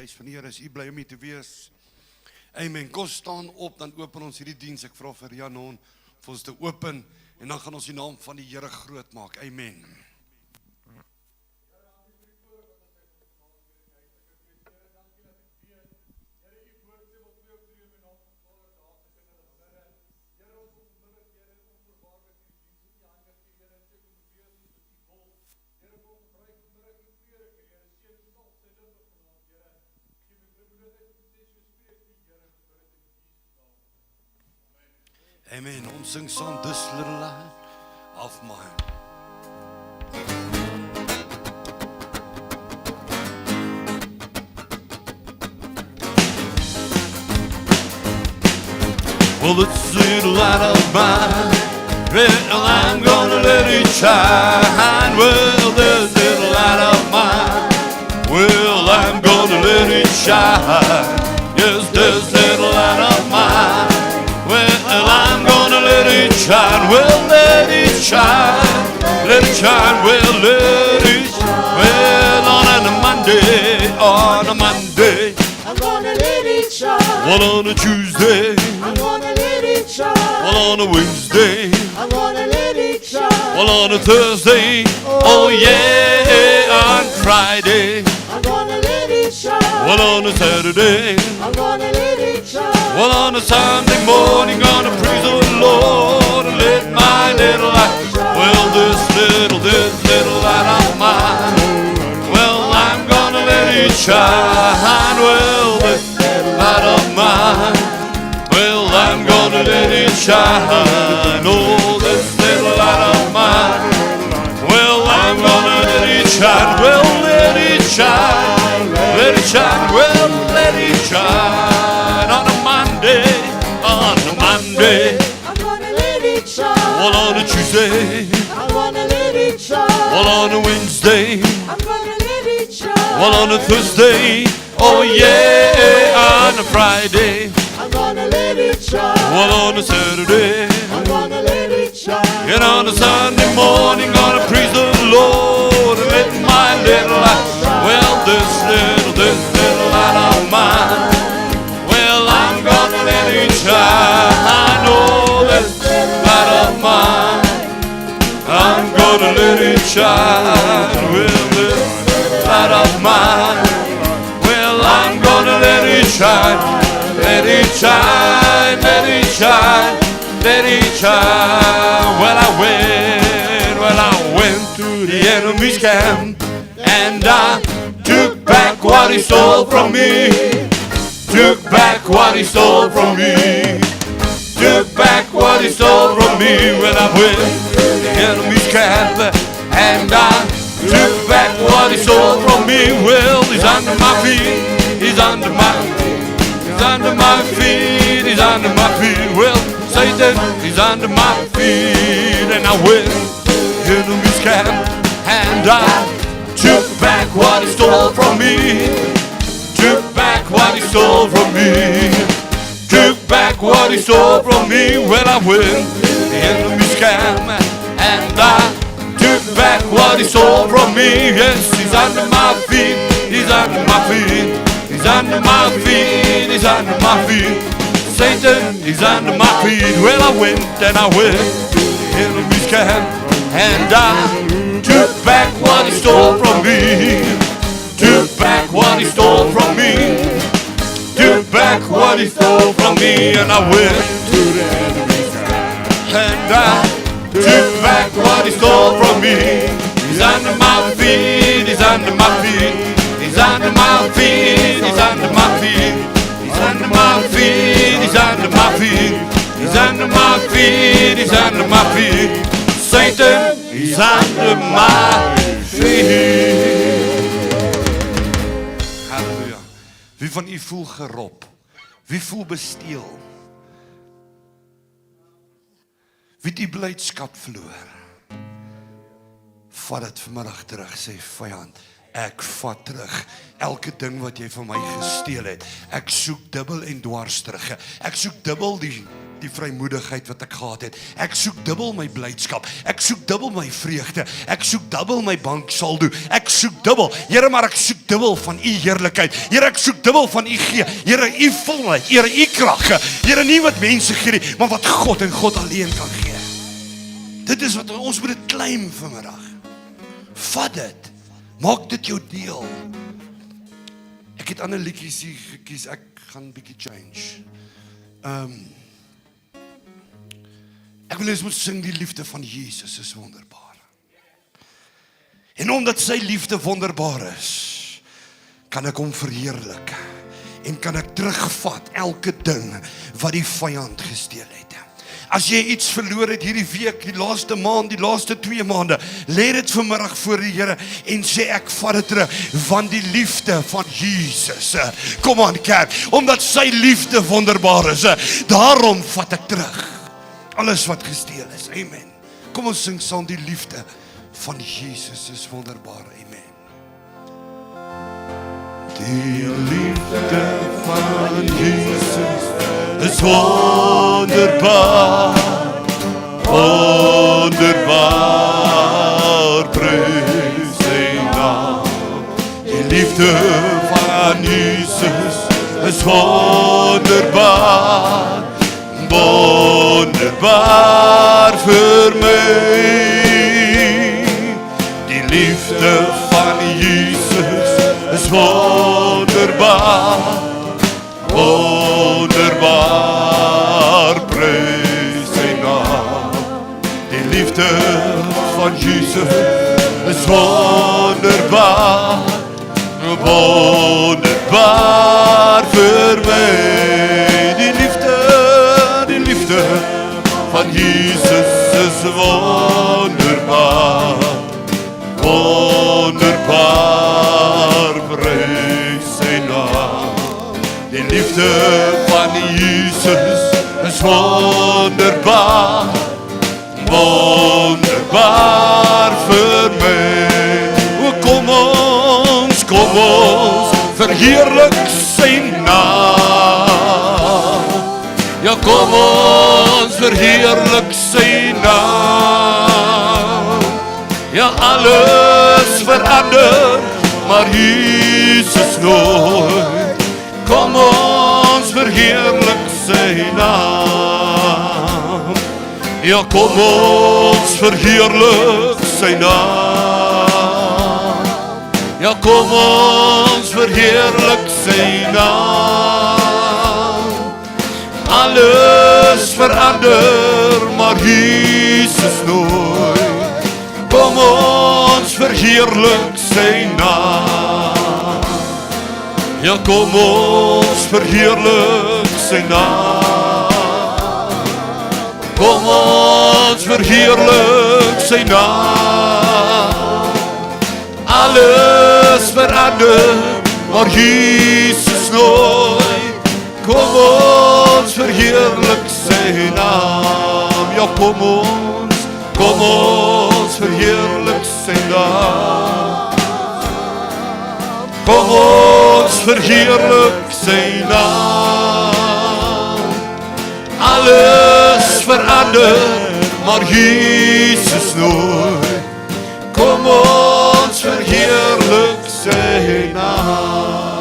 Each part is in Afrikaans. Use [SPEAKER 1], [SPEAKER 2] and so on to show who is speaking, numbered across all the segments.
[SPEAKER 1] huis van die Here is, u bly om hier te wees. Amen. Kom staan op, dan open ons hierdie diens. Ek vra vir Janon vir ons te open en dan gaan ons die naam van die Here groot maak. Amen. Amen. Ons sing saam This Little Light of Mine. Well, this little light of mine, well, I'm gonna let it shine. Well, this little light of mine, well, I'm gonna let it shine. Yes, this little light of mine, well, I'm gonna let it shine. Well, let it shine. Let it shine. Well, let it shine. Well, on a Monday,
[SPEAKER 2] I'm gonna let it shine.
[SPEAKER 1] well, on a Tuesday,
[SPEAKER 2] I'm gonna let it shine.
[SPEAKER 1] well, on a Wednesday,
[SPEAKER 2] I'm gonna let it shine.
[SPEAKER 1] well, on a Thursday, oh yeah, on Friday,
[SPEAKER 2] I'm gonna let it shine.
[SPEAKER 1] well, on a Saturday,
[SPEAKER 2] I'm gonna let it shine.
[SPEAKER 1] well, on a Sunday morning, gonna praise the Lord and let my little light, well, this little light of mine, well, I'm gonna let it shine. Well, this light of mine, well, I'm gonna let it shine. Oh, this little light of mine, well, I'm gonna let it shine. Well, let it shine. Let it shine. Well, let it shine. On a Monday,
[SPEAKER 2] I'm gonna let it shine.
[SPEAKER 1] well, on a Tuesday,
[SPEAKER 2] I'm gonna let it shine.
[SPEAKER 1] well, on a Wednesday,
[SPEAKER 2] I'm gonna let it shine.
[SPEAKER 1] well, on a Thursday, oh yeah, on a Friday,
[SPEAKER 2] I'm gonna let it shine.
[SPEAKER 1] well, on a Saturday,
[SPEAKER 2] I'm gonna let it shine.
[SPEAKER 1] and on a Sunday morning, gonna praise the Lord and let my little light, well, this little light of mine, well, I'm gonna let it shine. Oh, this light of mine, I'm gonna let it shine. Well, this light of mine, well, I'm gonna let it shine. Let it shine, let it shine, let it shine. Well, I went to the enemy's camp, and I took back what he stole from me. Took back what he stole from me. Took back what he stole from me. Well, I went to the enemy's camp, and I took back what he stole from me. Well, he's under my feet. He's under my feet. He's under my feet. He's under my feet. Well, Satan, he's under my feet. And I went to the enemy's camp, and I took back what he stole from me. Took back what he stole from me. Took back what he stole from me. Well, I went to the enemy's camp, and I took back what he stole from me. Yes, he's under my feet. He's under my feet. He's under my feet. He's under my feet. Satan, he's under my feet. Well, I went and I went to the enemy's camp, and I took back what he stole from me. Took back what he stole from me. Took back what he stole from me. And I went to the enemy's camp, and I took back what he stole from me. He's under my feet. He's under my feet. He's under my feet. He's under my feet. He's under my feet. He's under my feet. He's under my feet. He's under my feet. Satan, he's under my feet. Halleluja. Wie van u voel gerob? Wie voel besteel? Wie die blydskap verloor? Vat dit vanmiddag terug, sê vyand. Ek vat terug elke ding wat jy van my gesteel het. Ek soek dubbel en dwars terug. Ek soek dubbel
[SPEAKER 3] die vrymoedigheid wat ek gehad het. Ek soek dubbel my blydskap. Ek soek dubbel my vreugde. Ek soek dubbel my banksaldo. Ek soek dubbel. Here, maar ek soek dubbel van u heerlikheid. Here, ek soek dubbel van u gees. Here, u volheid. Here, u krag. Here, nie wat mense gee nie, maar wat God en God alleen kan gee. Dit is wat ons moet dit claim vanmiddag. Vat dit. Maak dit jou deel. Ek het ander liedjies hier gekies. Ek gaan 'n bietjie change. Ek wil eens moet sing, die liefde van Jesus is wonderbaar. En omdat sy liefde wonderbaar is, kan ek hom verheerlik. En kan ek terugvat elke ding wat die vyand gesteel het. As jy iets verloor het hierdie week, die laaste maand, die laaste 2 maande, lê dit vanmiddag voor die Here en sê ek vat dit terug, want die liefde van Jesus, kom aan kerk, omdat sy liefde wonderbaar is, daarom vat ek terug alles wat gesteel is, amen. Kom ons sing saam, die liefde van Jesus is wonderbaar, amen. Die liefde van Jesus is wonderbaar, wonderbaar, prys sy naam. Die liefde van Jesus is wonderbaar, wonderbaar vir my. Die liefde van Jesus is wonderbaar, wonderbaar, prys sy naam. Die liefde van Jesus is wonderbaar, wonderbaar vir my. Die liefde van Jesus is wonderbaar, wonderbaar, prys sy naam. Die liefde van Jesus is wonderbaar, wonderbaar vir my. O kom ons verheerlik sy naam. Ja kom ons verheerlik sy naam. Ja alles verander, maar Jesus nooit. Kom ons verheerlik sy naam. Ja kom ons verheerlik sy naam. Ja kom ons verheerlik sy naam. Alles verander, maar Jesus nooit. Kom ons verheerlik sy naam. Ja kom ons verheerlik sy naam. Kom ons verheerlik sy naam. Alles verander, maar Jesus nooit. Kom ons verheerlik sy naam. Ja kom ons verheerlik sy naam. Kom ons verheerlik sy naam. Alles verander, maar Jesus nooit. Kom ons verheerlik sy naam.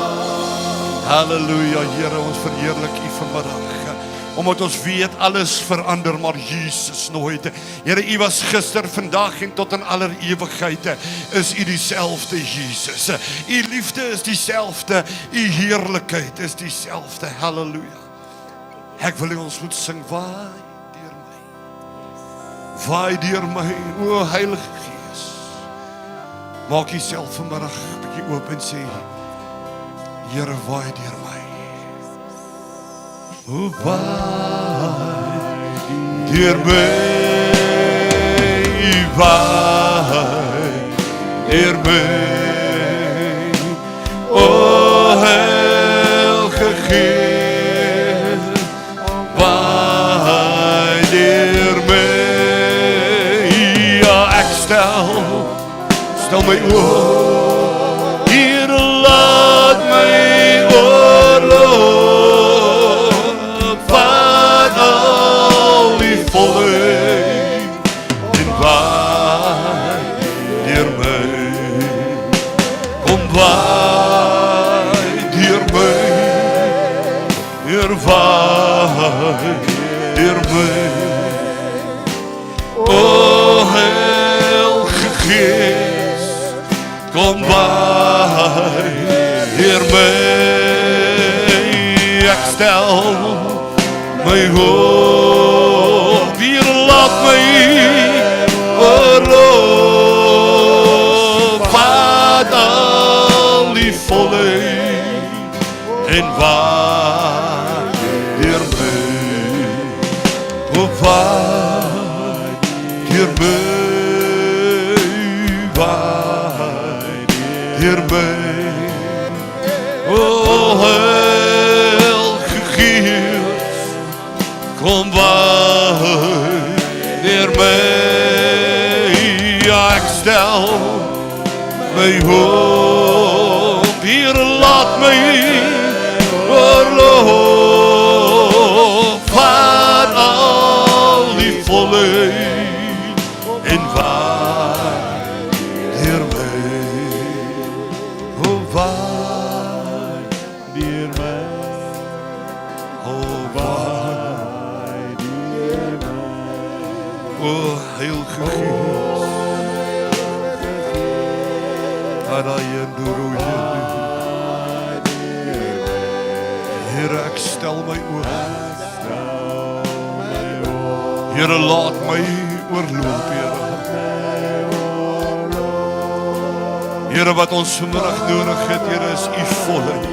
[SPEAKER 3] Halleluja, Here, ons verheerlik U vanmiddag. Omdat ons weet alles verander, maar Jesus nooit. Here, U was gister, vandag en tot in aller ewigheid is U dieselfde Jesus. U liefde is dieselfde, U heerlikheid is dieselfde. Halleluja. Ek wil ons moet sing, waai deur my. Waai deur my, o Heilige Gees. Maak Uself vanmiddag 'n bietjie oop en sê, Here, waai deur my. O waai deur my, waai deur my. O Heilige Gees, waai deur my. Ja, ek stel my oor, Here, laat my oorloop van waai deur my, Heer, waai deur my. O Heilige Gees, kom waai deur my. Ek stel my hoop, Heer, laat my oorloop, vat al die volheid en waai deur my, o waai deur my, waai deur my, o Heilige Gees, kom waai deur my. Ja, ek stel my hoop, Heer, laat my oorloop, vat al die volheid en waai deur my, o waai deur my, o waai deur my, o Heilige Gees, Here, ek stel my oor. Here, laat my oorloop, Here. Here, wat ons vanmiddag nodig het, Here, is U volheid.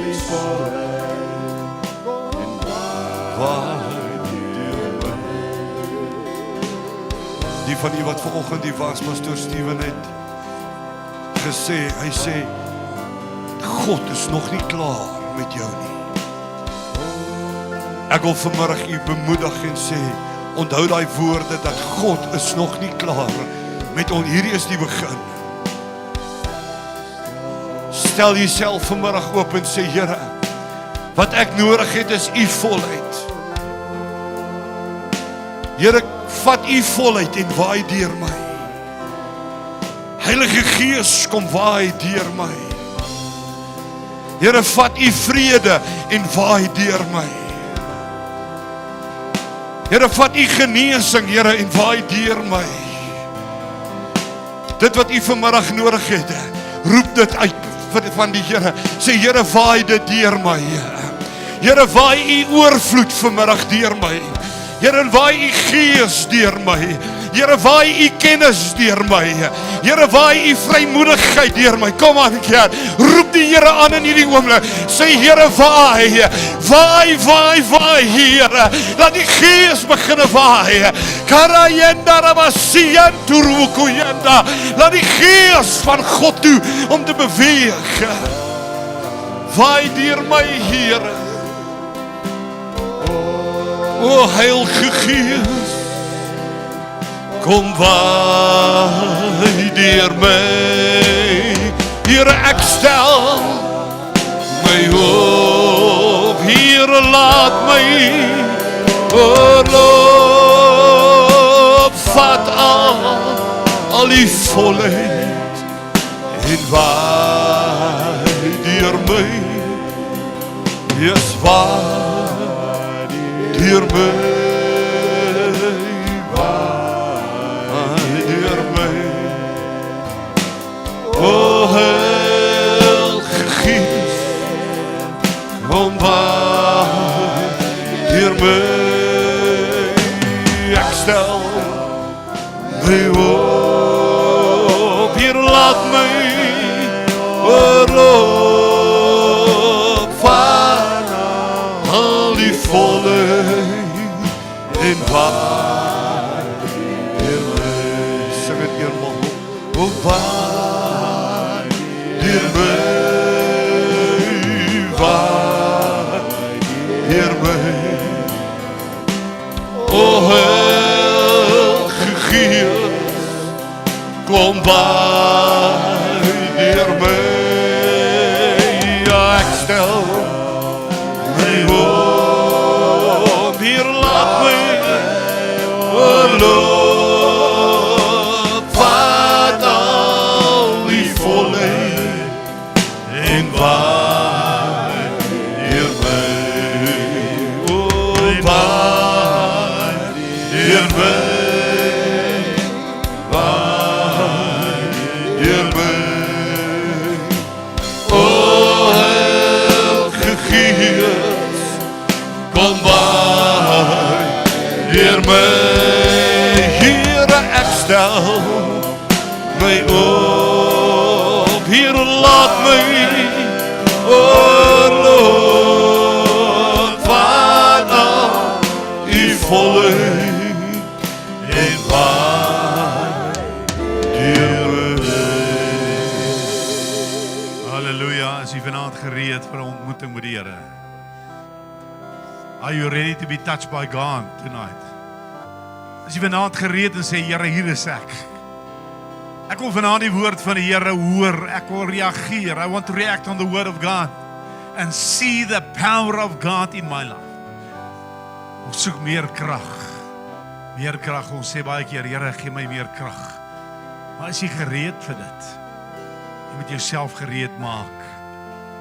[SPEAKER 3] Waai deur my. Die van u wat vanoggend die was, Pastor Steven het gesê, hy sê, God is nog nie klaar met jou nie. Ek wil vanmiddag u bemoedig en sê, onthou daai woorde dat God is nog nie klaar met ons. Hierdie is die begin. Stel jouself vanmiddag oop en sê, Here, wat ek nodig het is u volheid. Here, vat u volheid en waai deur my. Heilige Gees, kom waai deur my. Here, vat u vrede en waai deur my. Here, vat u genesing, Here, en waai deur my. Dit wat u vanmiddag nodig het, roep dit uit van die Here. Sê, Here, waai dit deur my. Here, waai u oorvloed vanmiddag deur my. Here, waai u Gees deur my. Here, waai u kennis deur my. Here, waai u vrymoedigheid deur my. Kom aan, Heer. Roep die Here aan in hierdie oomblik. Sê, Here, waai. Waai, waai, waai, Here. Laat die Gees beginne waai. Karayenda rabasiyan turukuyenda. Laat die Gees van God toe om te beweeg. Waai deur my, Here. O Heilige Gees, kom waai deur my. Here, ek stel my hoop. Here, laat my oorloop. Vat al die volheid en waai deur my. Yes, waai deur my, waai deur my. O Heilige Gees, kom waai deur my. Ek stel my hoop, Here, laat my oorloop, vat al die volheid en waai deur my. Sing het eenmaal, o waai deur my, waai deur my. O Heilige Gees, kom waai deur my. Ja, ek stel my hoop, Here, laat my oorloop, vat al die volheid
[SPEAKER 1] en waai deur my. O waai deur my, waai deur my. O Heilige Gees, kom waai deur my. Here ek stel my op, Here laat my, o Lord, vanaf u volheid en waai deur my.
[SPEAKER 2] Halleluja, is u vanaand gereed vir 'n ontmoeting met die Here? Are you ready to be touched by God tonight? Is jy vanaand gereed en sê, Here, hier is ek. Ek wil vanaand die woord van die Here hoor. Ek wil reageer. I want to react on the word of God and see the power of God in my life. Ons soek meer krag. Meer krag. Ons sê baie keer, Here, gee my meer krag. Maar is jy gereed vir dit? Jy moet jouself gereed maak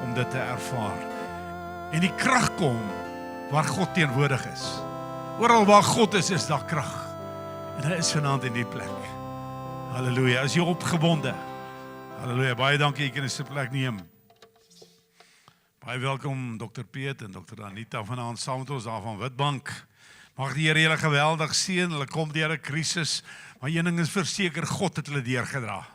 [SPEAKER 2] om dit te ervaar. En die krag kom waar God teenwoordig is. Oral waar God is daar krag. En hy is vanaand in die plek. Halleluja, is jy opgewonde? Halleluja, baie dankie, jy kan 'n sitplek neem. Baie welkom Dr. Piet en Dr. Anita vanaand saam met ons daar van Witbank. Mag die Here julle geweldig seën, hulle kom deur 'n krisis, maar een ding is verseker, God het hulle deurgedra.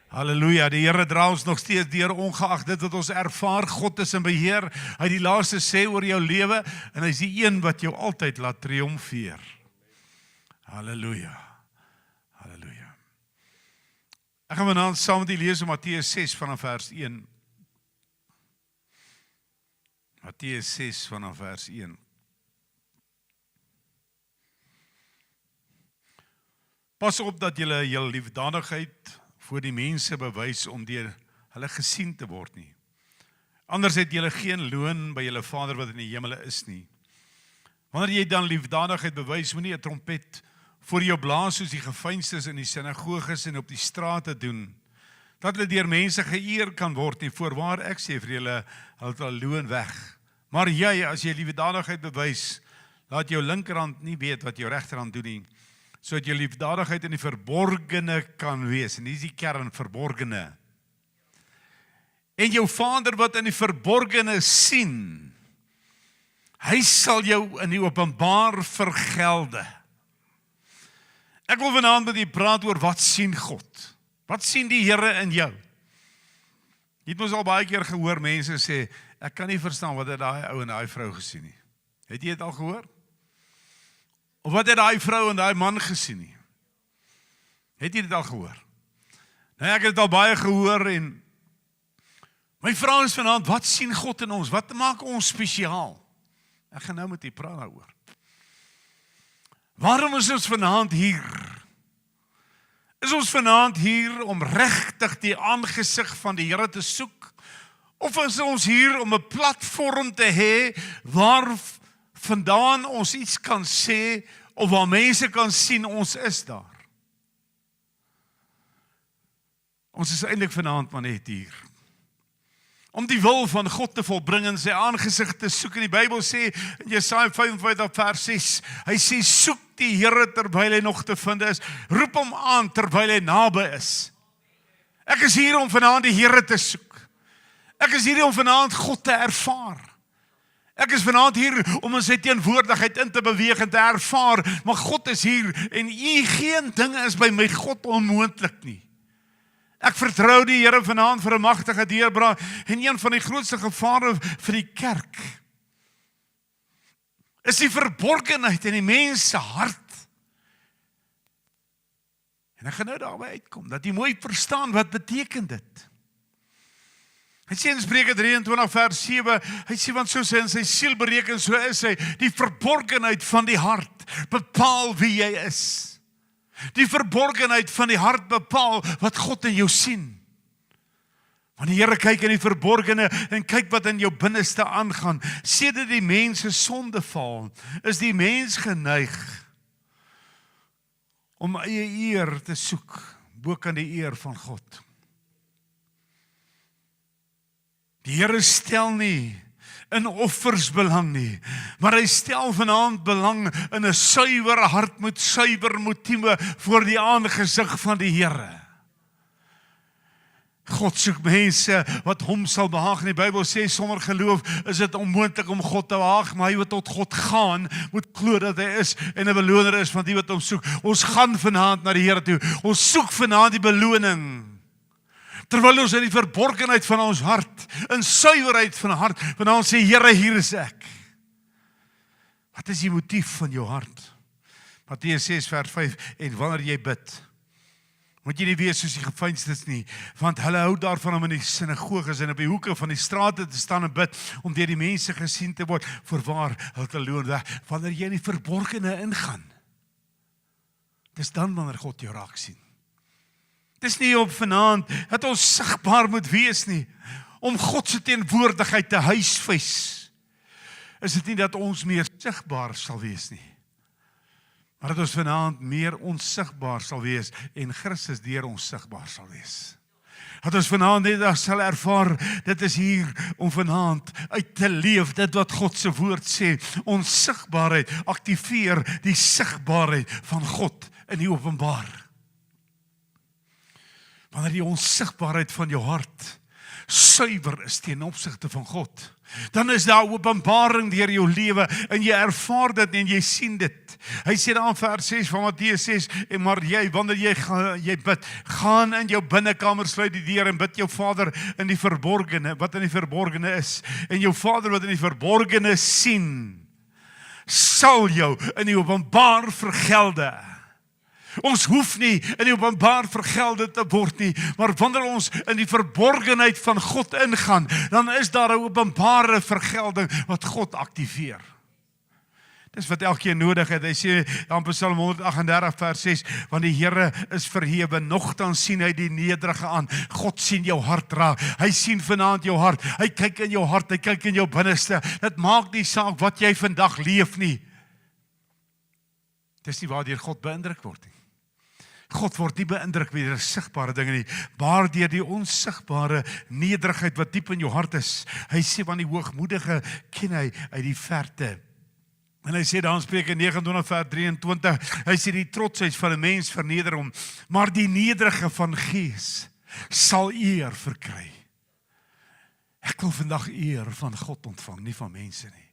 [SPEAKER 2] Halleluja, die Here dra ons nog steeds deur, ongeag dit wat ons ervaar. God is in beheer. Hy het die laaste sê oor jou lewe en hy is die een wat jou altyd laat triomfeer. Halleluja. Halleluja. Ek gaan vanaand saam met u lees in Matteus 6 vanaf vers 1. Matteus 6 vanaf vers 1. Pas op dat julle jul liefdadigheid voor die mense bewys om deur hulle gesien te word nie. Anders het julle geen loon by julle Vader wat in die hemele is nie. Wanneer jy dan liefdadigheid bewys, moenie 'n trompet voor jou blaas soos die geveinstes in die sinagoges en op die strate doen, dat hulle deur mense geëer kan word nie. Voorwaar ek sê vir julle, hulle het al loon weg. Maar jy, as jy liefdadigheid bewys, laat jou linkerhand nie weet wat jou regterhand doen nie, sodat jou liefdadigheid in die verborgene kan wees. En hier is die kern, verborgene. En jou Vader wat in die verborgene sien, hy sal jou in die openbaar vergelde. Ek wil vanaand met u praat oor wat sien God? Wat sien die Here in jou? Jy het ons al baie keer gehoor, mense sê, ek kan nie verstaan wat het daai ou en daai vrou gesien nie. Het jy dit al gehoor? Of wat het daai vrou en daai man gesien nie? Het jy dit al gehoor? Nou, ek het dit al baie gehoor en my vraag is vanaand, wat sien God in ons? Wat maak ons spesiaal? Ek gaan nou met u praat daaroor. Waarom is ons vanaand hier? Is ons vanaand hier om regtig die aangesig van die Here te soek? Of is ons hier om 'n platform te hê waar vandaan ons iets kan sê of waar mense kan sien ons is daar? Ons is eintlik vanaand maar net hier om die wil van God te volbring en sy aangesig te soek. En die Bybel sê in Jesaja 55 vers 6, hy sê soek die Here terwyl hy nog te vind is, roep hom aan terwyl hy naby is. Ek is hier om vanaand die Here te soek. Ek is hier om vanaand God te ervaar. Ek is vanaand hier om in sy teenwoordigheid in te beweeg en te ervaar, maar God is hier en geen ding is by my God onmoontlik nie. Ek vertrou die Here vanaand vir 'n magtige deurbraak en een van die grootste gevare vir die kerk is die verborgenheid in die mens se hart. En ek gaan nou daarby uitkom, dat jy mooi verstaan wat beteken dit. Hy sê in Spreuke 23 vers 7, hy sê want soos hy in sy siel bereken, so is hy, die verborgenheid van die hart bepaal wie jy is. Die verborgenheid van die hart bepaal wat God in jou sien. Want die Here kyk in die verborgene en kyk wat in jou binneste aangaan. Sedert die mens se sonde val, is die mens geneig om eie eer te soek bo kan die eer van God. Die Here stel nie in offers belang nie, maar hy stel vanaand belang in 'n suiwer hart met suiwer motiewe voor die aangesig van die Here. God soek mense wat hom sal behaag. Die Bybel sê sonder geloof is dit onmoontlik om God te behaag, maar hy wat tot God gaan, moet glo dat hy is en 'n beloner is van die wat hom soek. Ons gaan vanaand na die Here toe. Ons soek vanaand die beloning. Terwyl ons in die verborgenheid van ons hart, in suiwerheid van hart, vanaand sê Here, hier is ek. Wat is die motief van jou hart? Matteus 6 vers 5, en wanneer jy bid, moet jy nie wees soos die geveinstes nie, want hulle hou daarvan om in die sinagoges en op die hoeke van die strate te staan en bid, om deur die mense gesien te word. Voorwaar, hulle te loon weg. Wanneer jy in die verborgene ingaan, dis dan wanneer God jou raak sien. Dis nie op vanaand dat ons sigbaar moet wees nie, om God se teenwoordigheid te huisves. Is dit nie dat ons meer sigbaar sal wees nie, maar dat ons vanaand meer onsigbaar sal wees en Christus deur ons sigbaar sal wees. Dat ons vanaand net sal ervaar, dit is hier om vanaand uit te leef, dit wat God se woord sê, ons sigbaarheid aktiveer die sigbaarheid van God in die openbaar. Wanneer die onsigbaarheid van jou hart suiwer is teen opsigte van God, dan is daar openbaring deur jou lewe en jy ervaar dit en jy sien dit. Hy sê daar in vers 6 van Matteus 6, en maar wanneer jy bid, gaan in jou binnekamer, sluit die deur en bid jou Vader in die verborgene, wat in die verborgene is, en jou Vader wat in die verborgene sien, sal jou in die openbaar vergelde. Ons hoef nie in die openbaar vergelde te word nie, maar wanneer ons in die verborgenheid van God ingaan, dan is daar 'n openbare vergelding wat God aktiveer. Dis wat elkeen nodig het. Hy sê in Psalm 138 vers 6, want die Here is verhewe, nogtans sien hy die nederige aan. God sien jou hart raak. Hy sien vanaand jou hart. Hy kyk in jou hart, hy kyk in jou binneste. Dit maak nie saak wat jy vandag leef nie. Dis nie waardeur God beïndruk word nie. God word nie beïndruk deur sigbare dinge nie, maar deur die onsigbare nederigheid wat diep in jou hart is. Hy sê, want die hoogmoedige ken hy uit die verte. En hy sê daar in Spreuke 29 vers 23, hy sê die trotsheid van 'n mens verneder hom, maar die nederige van gees sal eer verkry. Ek wil vandag eer van God ontvang, nie van mense nie.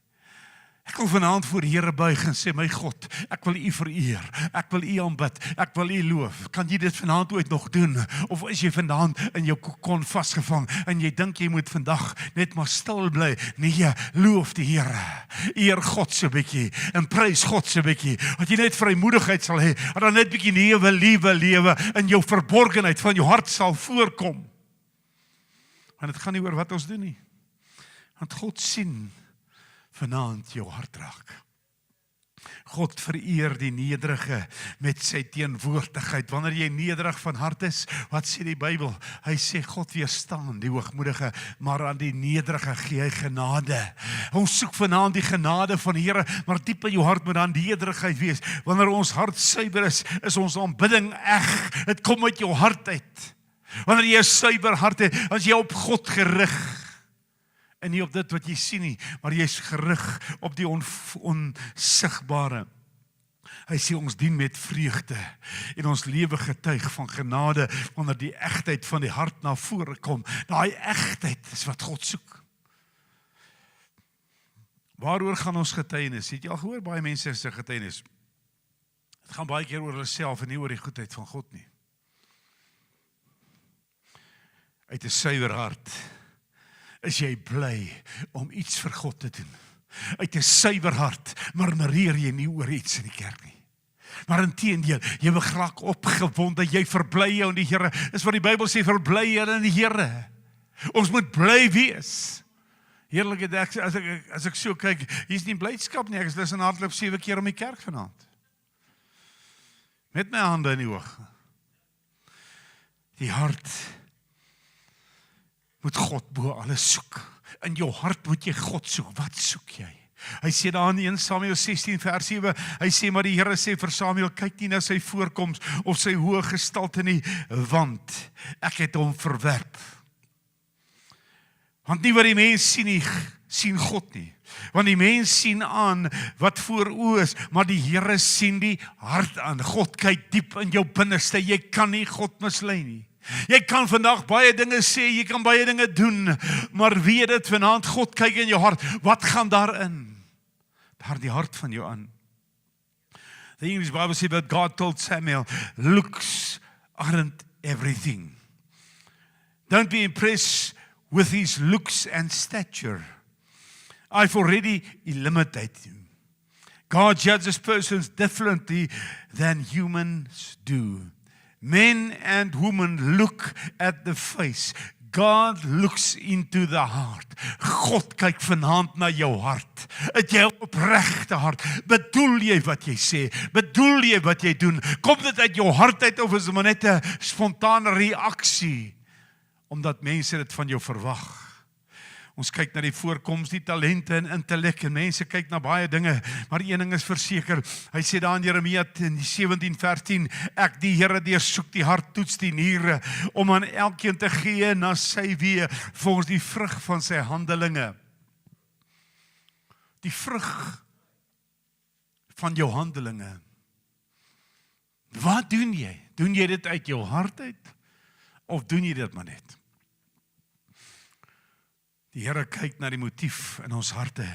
[SPEAKER 2] Ek wil vanaand voor die Here buig en sê, my God, ek wil U vereer, ek wil U aanbid, ek wil U loof. Kan jy dit vanaand ooit nog doen? Of is jy vanaand in jou kokon vasgevang en jy dink jy moet vandag net maar stil bly? Nee, loof die Here, eer God so bietjie en prys God so bietjie, dat jy net vrymoedigheid sal hê, dat dan net bietjie lewe in jou verborgenheid van jou hart sal voorkom. Want dit gaan nie oor wat ons doen nie. Want God sien vanaand jou hart raak. God vereer die nederige met sy teenwoordigheid. Wanneer jy nederig van hart is, wat sê die Bybel? Hy sê God weerstaan die hoogmoedige, maar aan die nederige gee hy genade. Ons soek vanaand die genade van die Here, maar diep in jou hart moet dan nederigheid wees. Wanneer ons hart suiwer is ons aanbidding eg. Dit kom uit jou hart uit. Wanneer jy 'n suiwer hart het, as jy op God gerig, en nie op dit wat jy sien nie, maar jy is gerig op die onsigbare. Hy sê ons dien met vreugde en ons lewe getuig van genade wanneer die egtheid van die hart na vore kom. Daai egtheid is wat God soek. Waaroor gaan ons getuienis? Het jy al gehoor baie mense se getuienis? Dit gaan baie keer oor hulle self en nie oor die goedheid van God nie. Uit 'n suiwer hart is jy bly om iets vir God te doen. Uit 'n suiwer hart murmureer jy nie oor iets in die kerk nie. Maar inteendeel, jy wil graag opgewonde, jy verbly jou in die Here. Dis wat die Bybel sê, verbly jou in die Here. Ons moet bly wees. Heerlik, as ek so kyk, hier's nie blydskap nie, ek is lus en hardloop 7 keer om die kerk vanaand. Met my hande in die oog. Die hart moet God bo alles soek. In jou hart moet jy God soek. Wat soek jy? Hy sê daar in 1 Samuel 16 vers 7, hy sê, maar die Here sê vir Samuel, kyk nie na sy voorkoms of sy hoë gestalte nie, want ek het hom verwerp. Want nie wat die mens sien nie, sien God nie. Want die mens sien aan wat voor oë is, maar die Here sien die hart aan. God kyk diep in jou binneste. Jy kan nie God mislei nie. Jy kan vandag baie dinge sê, jy kan baie dinge doen, maar weet dit vanaand, God kyk in jou hart. Wat gaan daarin? Daar die hart van jou aan. The English Bible says that God told Samuel, looks aren't everything. Don't be impressed with his looks and stature. I've already eliminated him. God judges persons differently than humans do. Men and women look at the face. God looks into the heart. God kyk vanaand na jou hart. Het jy 'n opregte hart? Bedoel jy wat jy sê? Bedoel jy wat jy doen? Kom dit uit jou hart uit of is dit maar net 'n spontane reaksie omdat mense dit van jou verwag? Ons kyk na die voorkoms, die talente en intellek en mense kyk na baie dinge, maar een ding is verseker, hy sê daar in Jeremia 17:10, ek die Here deursoek die hart, toets die niere, om aan elkeen te gee na sy weë, volgens die vrug van sy handelinge. Die vrug van jou handelinge. Wat doen jy? Doen jy dit uit jou hart uit? Of doen jy dit maar net? Die Here kyk na die motief in ons harte.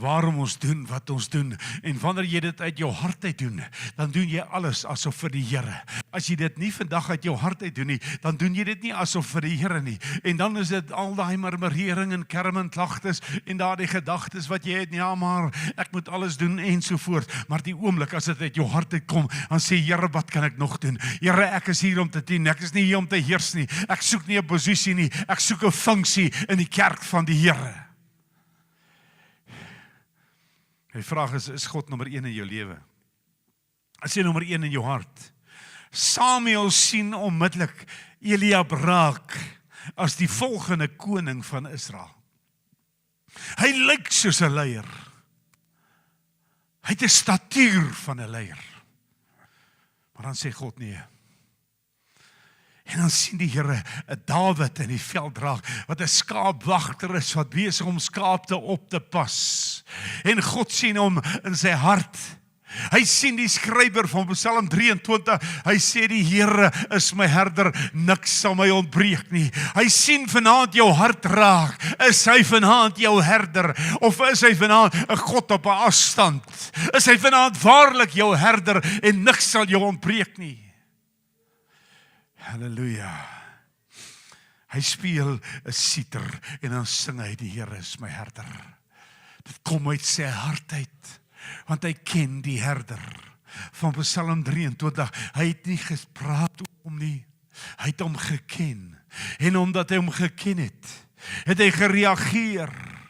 [SPEAKER 2] Waarom ons doen wat ons doen. En wanneer jy dit uit jou hart uit doen, dan doen jy alles asof vir die Here. As jy dit nie vandag uit jou hart uit doen nie, dan doen jy dit nie asof vir die Here nie. En dan is dit al daai murmurering en kerm en klagtes en daardie gedagtes wat jy het, ja maar ek moet alles doen en so voort. Maar die oomblik as dit uit jou hart uitkom, dan sê Here, wat kan ek nog doen? Here, ek is hier om te dien. Ek is nie hier om te heers nie. Ek soek nie 'n posisie nie. Ek soek 'n funksie in die kerk van die Here. Die vraag is God nommer 1 in jou lewe? Is hy nommer 1 in jou hart? Samuel sien onmiddellik Eliab raak as die volgende koning van Israel. Hy lyk soos 'n leier. Hy het 'n statuur van 'n leier. Maar dan sê God nee. En dan sien die Here 'n Dawid in die veld raak, wat 'n skaapwagter is, wat besig om skaapte op te pas. En God sien hom in sy hart. Hy sien die skrywer van Psalm 23, hy sê die Here is my herder, niks sal my ontbreek nie. Hy sien vanaand jou hart raak. Is hy vanaand jou herder? Of is hy vanaand 'n God op 'n afstand? Is hy vanaand waarlik jou herder en niks sal jou ontbreek nie? Halleluja. Hy speel 'n siter en dan sing hy, die Here is my herder. Dit kom uit sy hart uit, want hy ken die herder. Van Psalm 23, hy het nie gepraat oor hom nie, hy het hom geken. En omdat hy hom geken het, het hy gereageer.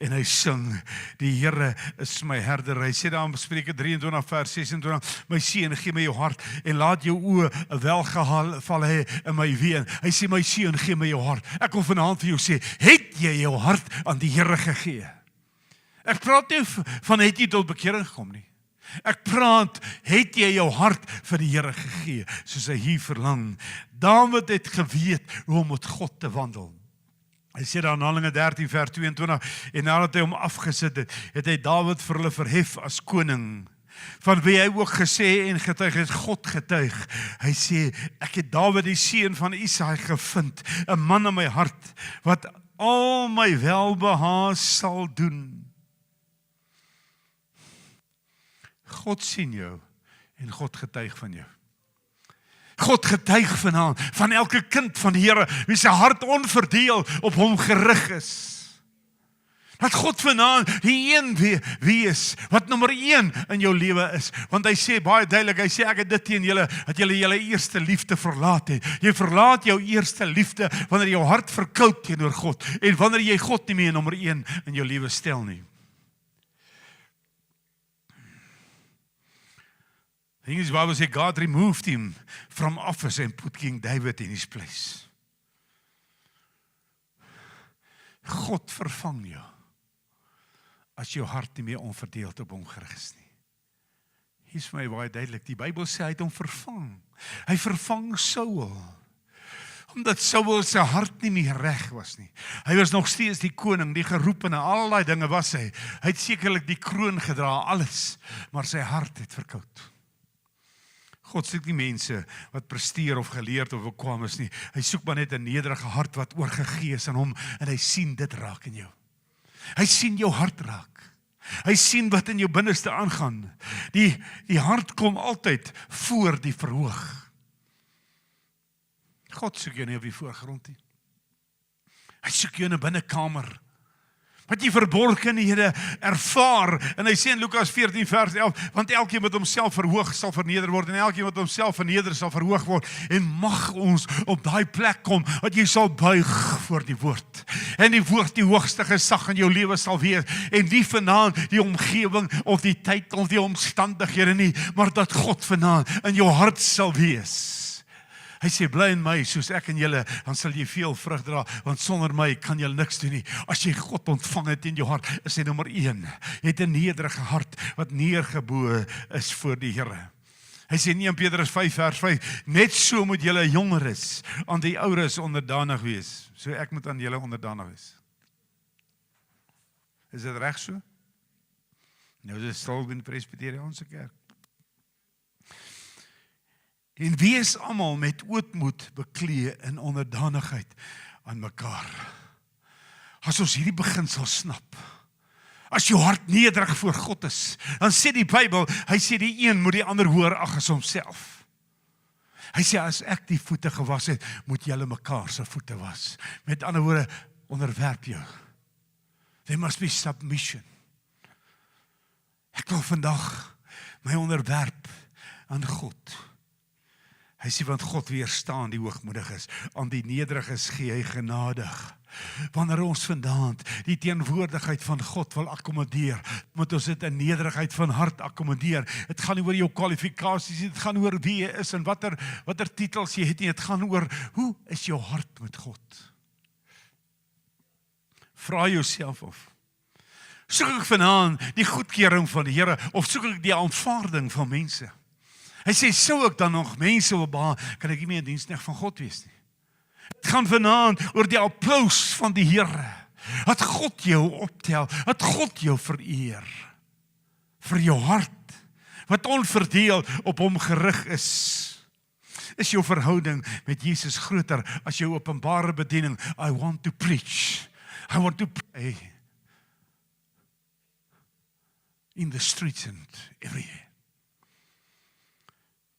[SPEAKER 2] En hy sing, die Here is my herder. Hy sê daar in Spreuke 23 vers 26, my seun, gee my jou hart en laat jou oë welgeval hê in my weë. Hy sê, my seun, gee my jou hart. Ek kom vanaand vir jou sê, het jy jou hart aan die Here gegee? Ek praat nie van het jy tot bekering gekom nie. Ek praat, het jy jou hart vir die Here gegee, soos hy hier verlang. Dawid het geweet hoe om met God te wandel. Hy sê daar in Handelinge 13 vers 22, en nadat hy hom afgesit het, het hy Dawid vir hulle verhef as koning, van wie hy ook gesê en getuig het, God getuig. Hy sê, ek het Dawid die seun van Isaai gevind, 'n man in my hart, wat al my welbehae sal doen. God sien jou en God getuig van jou. God getuig vanaand van elke kind van die Here wie sy hart onverdeel op hom gerig is. Dat God vanaand die een wees wat nommer 1 in jou lewe is. Want hy sê baie duidelik, hy sê ek het dit teen julle, dat julle julle eerste liefde verlaat het. Jy verlaat jou eerste liefde wanneer jou hart verkoud teenoor God en wanneer jy God nie meer nommer 1 in jou lewe stel nie. The English Bible says God removed him from office and put King David in his place. God vervang jou as jou hart nie meer onverdeeld op hom gerig is nie. Hier is vir my baie duidelik, die Bybel sê hy het hom vervang. Hy vervang Saul. Omdat Saul sy hart nie meer reg was nie. Hy was nog steeds die koning, die geroepene, al daai dinge was hy. Hy het sekerlik die kroon gedra, alles, maar sy hart het verkoud. God soek nie mense wat presteer of geleerd of bekwam is nie. Hy soek maar net 'n nederige hart wat oorgegee is aan hom en hy sien dit raak in jou. Hy sien jou hart raak. Hy sien wat in jou binneste aangaan. Die hart kom altyd voor die verhoog. God soek jou nie op die voorgrond nie. Hy soek jou in 'n binnekamer. Wat jy verborgenhede ervaar. En hy sê in Lukas 14 vers 11, want elkeen wat homself verhoog sal verneder word en elkeen wat homself verneder sal verhoog word. En mag ons op daai plek kom wat jy sal buig voor die woord. En die woord die hoogste gesag in jou lewe sal wees. En nie vanaand die omgewing of die tyd of die omstandighede nie, maar dat God vanaand in jou hart sal wees. Hy sê, bly in my, soos ek en julle, dan sal jy veel vrug dra, want sonder my kan jy niks doen nie. As jy God ontvang het in jou hart, is hy nommer 1. Jy het 'n nederige hart, wat neergeboe is voor die Here. Hy sê in 1 Petrus 5 vers 5, net so moet julle jongeres aan die oueres onderdanig wees. So ek moet aan julle onderdanig wees. Is dit reg so? Nou dis stil in die Presbyteriaanse kerk. En wees almal met ootmoed beklee in onderdanigheid aan mekaar. As ons hierdie beginsel snap, as jou hart nederig voor God is, dan sê die Bybel, hy sê die een moet die ander hoër ag as homself. Hy sê as ek die voete gewas het, moet julle mekaar se voete was. Met ander woorde, onderwerp jou. There must be submission. Ek wil vandag my onderwerp aan God. Hy sê, want God weerstaan die hoogmoediges, aan die nederiges gee hy genadig. Wanneer ons vanaand die teenwoordigheid van God wil akkommodeer, moet ons dit in nederigheid van hart akkommodeer. Het gaan nie oor jou kwalifikasies, het gaan oor wie jy is en watter titels jy het nie, het gaan oor, hoe is jou hart met God? Vra jouself af. Soek ek vanaand die goedkeuring van die Here, of soek ek die aanvaarding van mense? Hy sê, sou ek dan nog mense wil behaag, kan ek nie meer in diensknegt van God wees nie. Het gaan vanaand oor die applaus van die Here. Dat God jou optel, dat God jou vereer. Vir jou hart, wat onverdeel op hom gerig is. Is jou verhouding met Jesus groter as jou openbare bediening? I want to preach. I want to pray. In the streets and everywhere.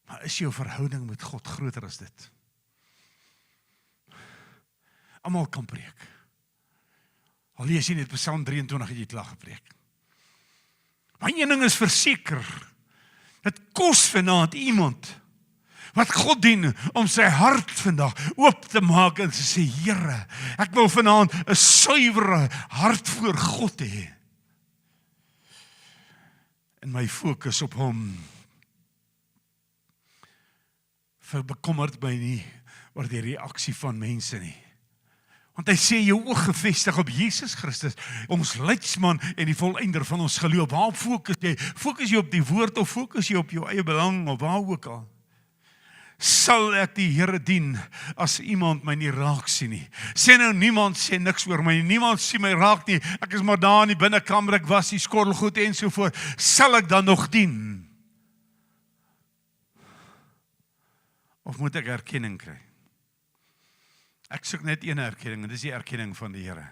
[SPEAKER 2] Maar is jou verhouding met God groter as dit? Almal kan preek. Al lees jy net Psalm 23 het jy klaar gepreek. Maar een ding is verseker, dit kos vanaand iemand wat God dien om sy hart vandag oop te maak en te sê, Here, ek wil vanaand 'n suiwere hart voor God hê. En my fokus op hom. Bekommerd my nie oor die reaksie van mense nie. Want hy sê jou oog gefestig op Jesus Christus, ons leidsman en die volëinder van ons geloof. Waar fokus jy? Fokus jy op die woord of fokus jy op jou eie belang of waar ook al? Sal ek die Here dien as iemand my nie raak sien nie? Sê nou niemand sê niks oor my, niemand sien my raak nie. Ek is maar daar in die binnekamer, ek was die skorrelgoed en so voort. Sal ek dan nog dien? Of moet ek erkenning kry? Ek soek net een erkenning, en dis die erkenning van die Here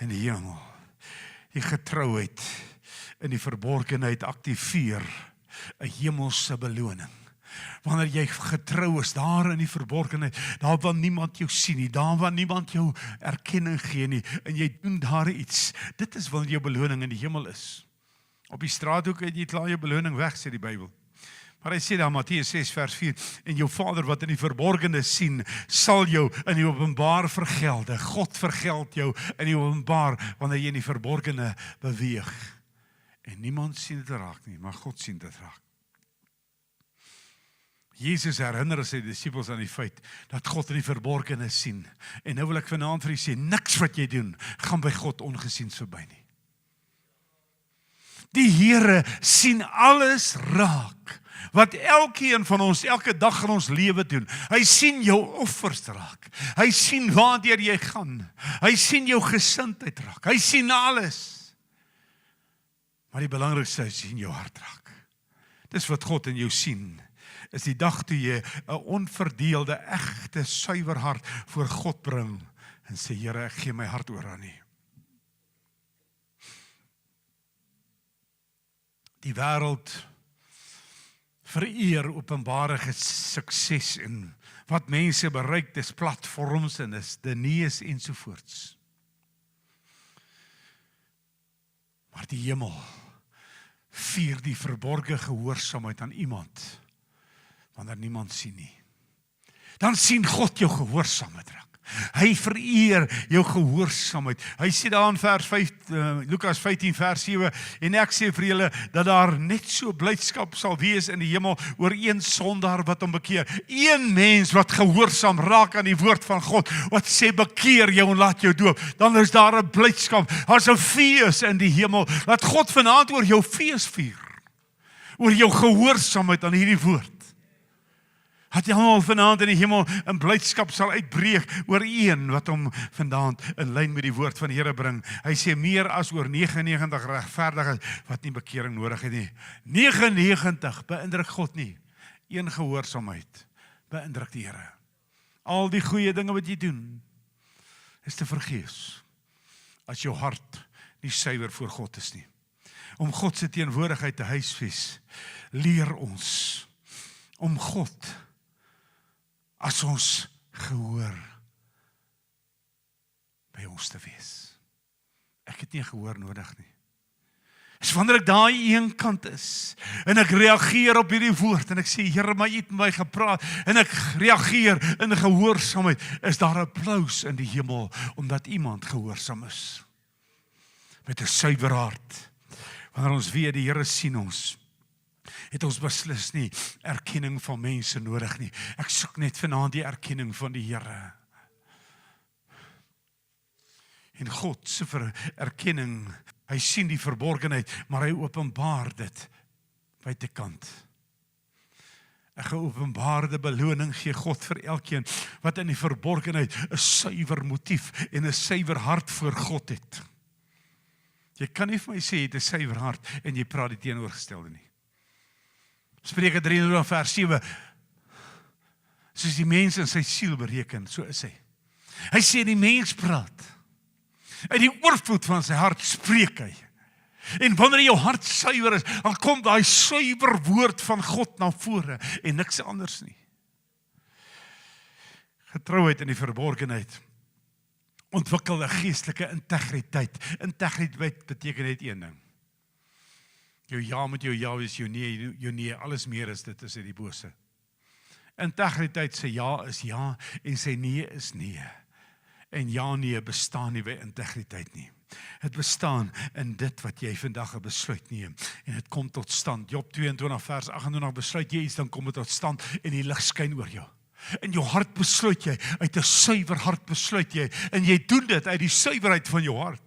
[SPEAKER 2] in die hemel. Die getrouheid in die verborgenheid aktiveer 'n hemelse beloning. Wanneer jy getrou is, daar in die verborgenheid, daar waar niemand jou sien nie, daar waar niemand jou erkenning gee nie, en jy doen daar iets, dit is wat jou beloning in die hemel is. Op die straathoek het jy klaar jou beloning weg, sê die Bybel. Maar hy sê daar, Matteus 6 vers 4, en jou Vader wat in die verborgene sien, sal jou in die openbaar vergelde. God vergeld jou in die openbaar, wanneer jy in die verborgene beweeg. En niemand sien dit raak nie, maar God sien dit raak. Jesus herinner sy disippels aan die feit, dat God in die verborgene sien. En nou wil ek vanaand vir u sê, niks wat jy doen, gaan by God ongesien verby nie. Die Here sien alles raak. wat elkeen van ons elke dag in ons lewe doen. Hy sien jou offers raak. Hy sien waardeur jy gaan. Hy sien jou gesindheid raak. Hy sien alles. Maar die belangrikste is sien jou hart raak. Dis wat God in jou sien. Is die dag toe jy 'n onverdeelde, egte, suiwer hart voor God bring en sê, Here, ek gee my hart oor aan U. Die wêreld vereer openbare sukses en wat mense bereik, dis platforms en dis dinees ensovoorts. Maar die hemel vier die verborgde gehoorsaamheid aan iemand, wanneer niemand sien nie. Dan sien God jou gehoorsaamheid raak. Hy vereer jou gehoorsaamheid. Hy sê daar in vers 5, Lukas 15 vers 7, en ek sê vir julle, dat daar net so blydskap sal wees in die hemel, oor een sondaar wat hom bekeer. Een mens wat gehoorsaam raak aan die woord van God, wat sê bekeer jou en laat jou doop, dan is daar 'n blydskap, daar's 'n fees in die hemel, laat God vanaand oor jou fees vier, oor jou gehoorsaamheid aan hierdie woord. Dat jy almal vanaand in die hemel in blydskap sal uitbreek oor een wat hom vanaand in lyn met die woord van die Here bring. Hy sê meer as oor 99 regverdiges wat nie bekering nodig het nie. 99 beïndruk God nie. Een gehoorsaamheid beïndruk die Here. Al die goeie dinge wat jy doen is te vergeefs as jou hart nie suiwer voor God is nie. Om God se teenwoordigheid te huisves, leer ons om God as ons gehoor by ons te wees. Ek het nie gehoor nodig nie. Dis wanneer ek daai een kant is en ek reageer op hierdie woord en ek sê, Here, maar U het met my gepraat en ek reageer in gehoorsaamheid, is daar applaus in die hemel omdat iemand gehoorsaam is. Met 'n suiwer hart. Wanneer ons weet die Here sien ons, het ons beslis nie erkenning van mense nodig nie. Ek soek net vanaand die erkenning van die Here. En God se erkenning, hy sien die verborgenheid, maar hy openbaar dit buitekant. 'n geopenbaarde beloning gee God vir elkeen wat in die verborgenheid 'n suiwer motief en 'n suiwer hart voor God het. Jy kan nie vir my sê jy het 'n suiwer hart en jy praat die teenoorgestelde nie. Spreuke 23 vers 7, soos die mens in sy siel bereken, so is hy. Hy sê die mens praat, uit die oorvloed van sy hart spreek hy. En wanneer jou hart suiwer is, dan kom daai suiwer woord van God na vore en niks anders nie. Getrouheid in die verborgenheid ontwikkel 'n geestelike integriteit. Integriteit beteken net een ding. Jou ja met jou ja is jou nee, alles meer is dit is uit die bose. Integriteit sê ja is ja en sê nee is nee. En ja nee bestaan nie by integriteit nie. Het bestaan in dit wat jy vandag 'n besluit neem en dit kom tot stand. Job 22 vers 28, besluit jy iets, dan kom dit tot stand en die lig skyn oor jou. In jou hart besluit jy, uit 'n suiwer hart besluit jy, en jy doen dit uit die suiwerheid van jou hart.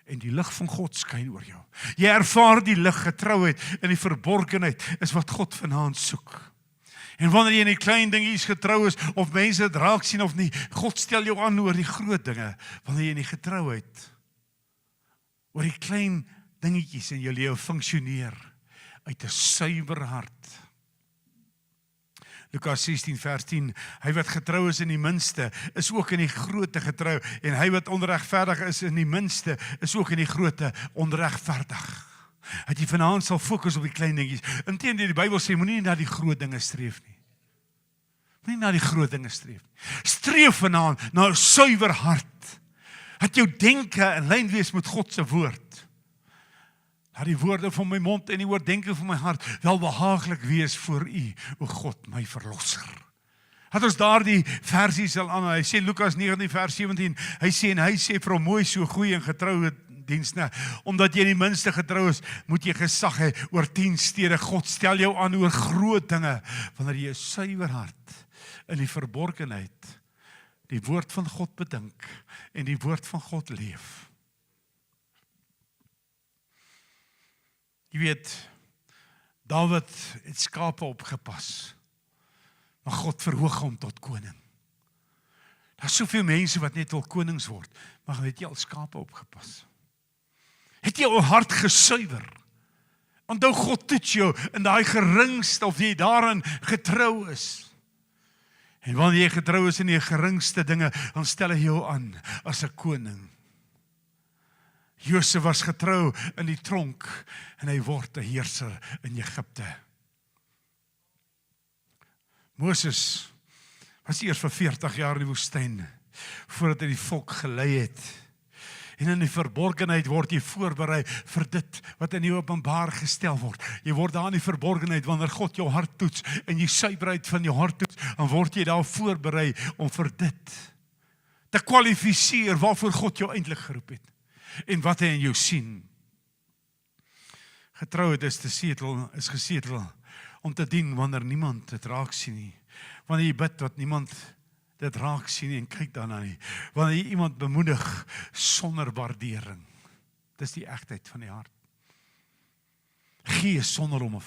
[SPEAKER 2] En die lig van God skyn oor jou. Jy ervaar die lig, getrouheid in die verborgenheid is wat God vanaand soek. En wanneer jy in die klein dingetjies getrou is, of mense dit raak sien of nie, God stel jou aan oor die groot dinge. Wanneer jy in die getrouheid oor die klein dingetjies in jou lewe funksioneer uit 'n suiwer hart. Lukas 16 vers 10, hy wat getrou is in die minste, is ook in die groote getrou, en hy wat onregverdig is in die minste, is ook in die groote onregverdig. Dat jy vanaand sal fokus op die klein dingetjies. Inteendeel, die Bybel sê, moenie na die groot dinge streef nie. Moenie na die groot dinge streef nie. Streef vanaand na 'n suiwer hart. Dat jou denke in lyn wees met God se woord. Laat die woorde van my mond en die oordeenking van my hart welbehaaglik wees voor U, o God, my verlosser. Dat ons daardie versie sal aan, hy sê Lukas 19 vers 17, hy sê vir hom, mooi so goeie en getroue diensknegt, omdat jy in die minste getrou is, moet jy gesag hê oor 10 stede. God stel jou aan oor groot dinge, wanneer jy 'n suiwer hart in die verborgenheid die woord van God bedink en die woord van God leef. Jy weet, Dawid het skape opgepas, maar God verhoog hom tot koning. Daar's soveel mense wat net wil konings word, maar het jy al skape opgepas? Het jy jou hart gesuiwer? Onthou God toets jou in daai geringste of jy daarin getrou is. En wanneer jy getrou is in die geringste dinge, dan stel hy jou aan as 'n koning. Josef was getrou in die tronk en hy word 'n heerser in Egipte. Moses was eers vir 40 jaar in die woestyn voordat hy die volk gelei het. En in die verborgenheid word jy voorberei vir dit wat in die openbaar gestel word. Jy word daar in die verborgenheid wanneer God jou hart toets en jy suiwerheid van jou hart toets, dan word jy daar voorberei om vir dit te kwalifiseer waarvoor God jou eintlik geroep het en wat hy in jou sien. Getrouheid is gesetel om te dien wanneer niemand dit raak sien nie. Wanneer jy bid wat niemand dit raak sien en kyk daarna nie. Wanneer jy iemand bemoedig sonder waardering. Dis die egtheid van die hart. Gee sonder om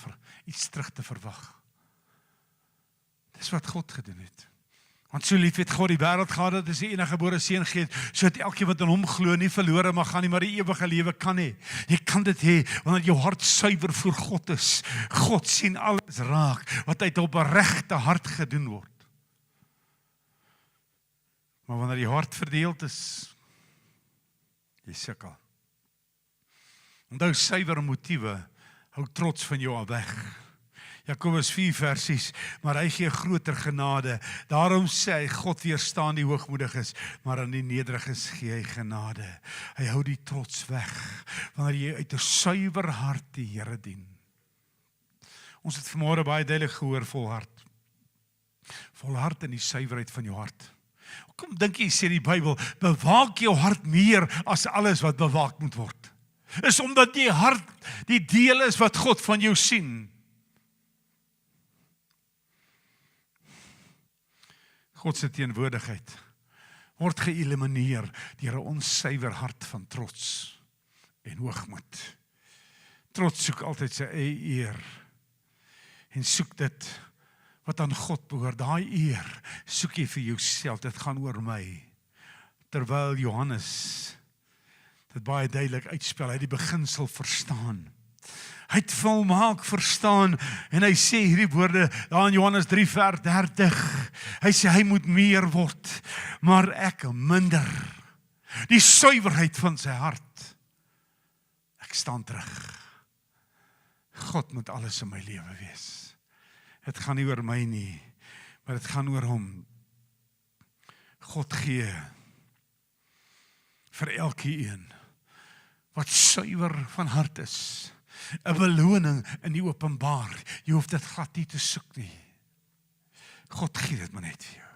[SPEAKER 2] iets terug te verwag. Dis wat God gedoen het. Want so lief het God die wêreld gehad dat hy sy enige gebore seun gegee het, sodat elkeen wat in hom glo nie verlore mag gaan nie, maar die ewige lewe kan hê. Jy kan dit hê wanneer jou hart suiwer voor God is. God sien alles raak wat uit 'n opregte hart gedoen word. Maar wanneer die hart verdeeld is, jy sukkel. Onthou suiwer motiewe hou trots van jou af weg. Jakobus 4 versies, maar hy gee groter genade. Daarom sê hy, God weerstaan die hoogmoediges, maar aan die nederiges gee hy genade. Hy hou die trots weg, wanneer jy uit 'n suiwer hart die Here dien. Ons het vanmôre baie duidelik gehoor, volhard. Volhard in die suiwerheid van jou hart. Kom dink jy, sê die Bybel, bewaak jou hart meer as alles wat bewaak moet word. Is omdat die hart die deel is wat God van jou sien. God se teenwoordigheid word geëlimineer deur 'n onsuiwer hart van trots en hoogmoed. Trots soek altyd sy eie eer en soek dit wat aan God behoort. Daai eer soek jy vir jouself, dit gaan oor my. Terwyl Johannes dit baie duidelik uitspel, hy die beginsel verstaan. Hy het volmaak verstaan en hy sê hierdie woorde daar in Johannes 3 vers 30. Hy sê hy moet meer word, maar ek minder. Die suiwerheid van sy hart. Ek staan terug. God moet alles in my lewe wees. Het gaan nie oor my nie, maar het gaan oor hom. God gee vir elkeen wat suiwer van hart is 'n beloning in die openbaar. Jy hoef dit glad nie te soek nie. God gee dit maar net vir jou.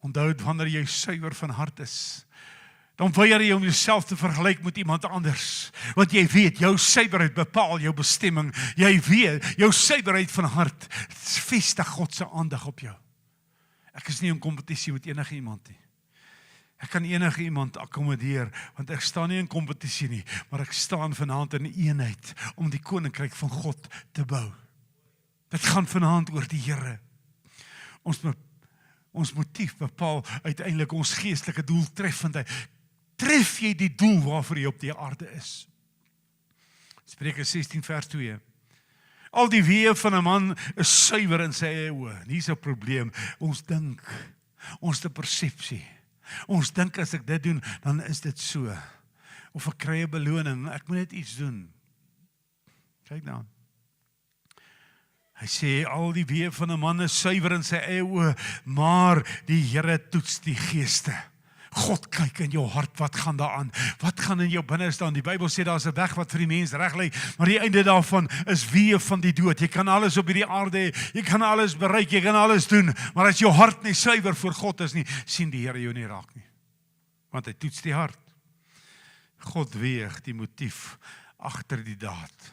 [SPEAKER 2] Onthou, wanneer jy suiwer van hart is, dan weier jy om jouself te vergelyk met iemand anders. Want jy weet, jou suiwerheid bepaal jou bestemming. Jy weet, jou suiwerheid van hart vestig God se aandag op jou. Ek is nie in kompetisie met enige iemand nie. Ek kan enige iemand akkommodeer, want ek staan nie in kompetisie nie, maar ek staan vanaand in eenheid om die koninkryk van God te bou. Dit gaan vanaand oor die Here. Ons motief bepaal uiteindelik ons geestelike doeltreffendheid. Tref jy die doel waarvoor jy op die aarde is? Spreuke 16 vers 2. Al die weë van 'n man is suiwer in sy eie oë. Hier's 'n probleem. Ons dink, ons te persepsie. Ons dink as ek dit doen, dan is dit so. Of ek kry 'n beloning, ek moet net iets doen. Kyk nou. Hy sê, al die weë van 'n man is suiwer in sy eie oë, maar die Here toets die geeste. God kyk in jou hart, wat gaan daaraan? Wat gaan in jou binne staan? Die Bybel sê daar's 'n weg wat vir die mens reg lê, maar die einde daarvan is weë van die dood. Jy kan alles op hierdie aarde hê, jy kan alles bereik, jy kan alles doen, maar as jou hart nie suiwer voor God is nie, sien die Here jou nie raak nie. Want hy toets die hart. God weeg die motief agter die daad.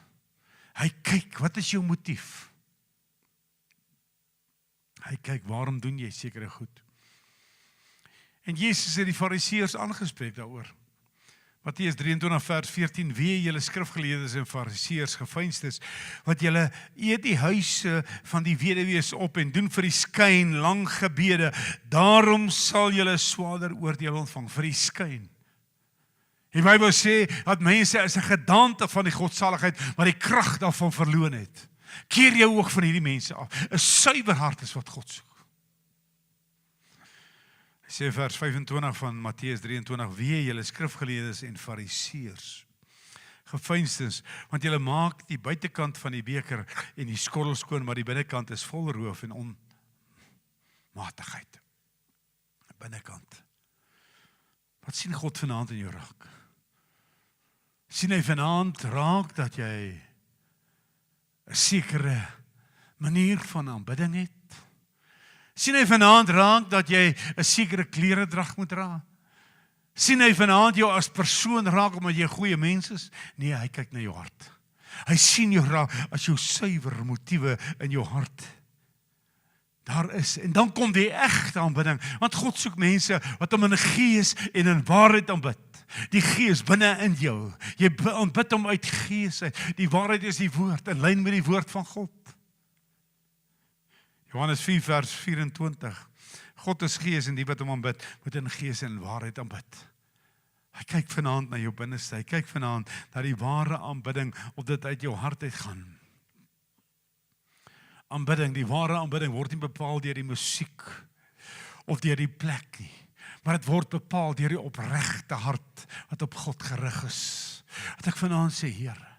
[SPEAKER 2] Hy kyk, wat is jou motief? Hy kyk, waarom doen jy sekere goed? En Jesus het die Fariseërs aangespreek daaroor. Matteus 23 vers 14, wee julle skrifgeleerdes en fariseërs, geveinstes, wat julle eet die huise van die weduwees op en doen vir die skyn lang gebede, daarom sal julle swaarder oordeel ontvang vir die skyn. Die Bybel sê dat mense is 'n gedaante van die godsaligheid, maar die krag daarvan verloon het. Keer jou oog van hierdie mense af. 'n Suiwer hart is wat God soek. Hy sê vers 25 van Matteus 23, wee julle skrifgeleerdes en fariseërs, geveinstes, want julle maak die buitekant van die beker en die skottel skoon, maar die binnekant is vol roof en onmatigheid. Binnekant. Wat sien God vanaand in jou raak? Sien hy vanaand raak dat jy 'n sekere manier van aanbidding het? Sien hy vanaand raak dat jy 'n sekere kleredrag moet dra? Sien hy vanaand jou as persoon raak omdat jy 'n goeie mens is? Nee, hy kyk na jou hart. Hy sien jou raak as jou suiwer motiewe in jou hart daar is. En dan kom die egte aanbidding, want God soek mense wat hom in gees en in waarheid aanbid. Die gees binne in jou. Jy aanbid hom uit gees uit. Die waarheid is die woord, in lyn met die woord van God. Johannes 4 vers 24. God is gees en die wat hom aanbid, moet in gees en waarheid aanbid. Hy kyk vanaand na jou binneste. Hy kyk vanaand na die ware aanbidding, of dit uit jou hart uitgaan. Aanbidding, die ware aanbidding word nie bepaal deur die musiek of deur die plek nie, maar dit word bepaal deur die opregte hart wat op God gerig is. Wat ek vanaand sê, Here,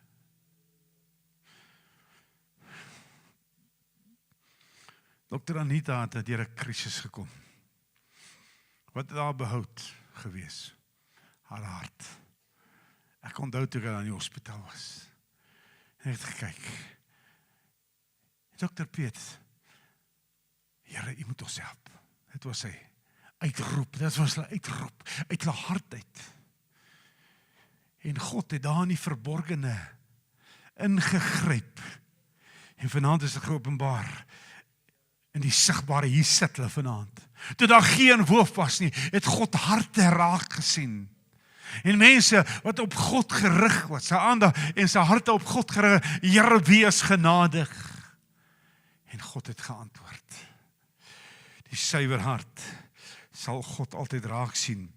[SPEAKER 2] Dr. Anita het deur 'n krisis gekom. Wat het daar behoud gewees? Haar hart. Ek onthou toe ek aan die hospitaal was. En ek het gekyk. Dr. Piet, Here, U moet ons help. Dit was sy uitroep, dit was sy uitroep, uit haar hart uit. En God het daar in die verborgene ingegryp. En vanaand is dit geopenbaar. In die sigbare, hier sit hulle vanaand. Toe daar geen hoof was nie, het God harte raak gesien. En mense wat op God gerig was, sy aandag en sy harte op God gerig, Here, wees genadig. En God het geantwoord. Die suiwer hart sal God altyd raak sien.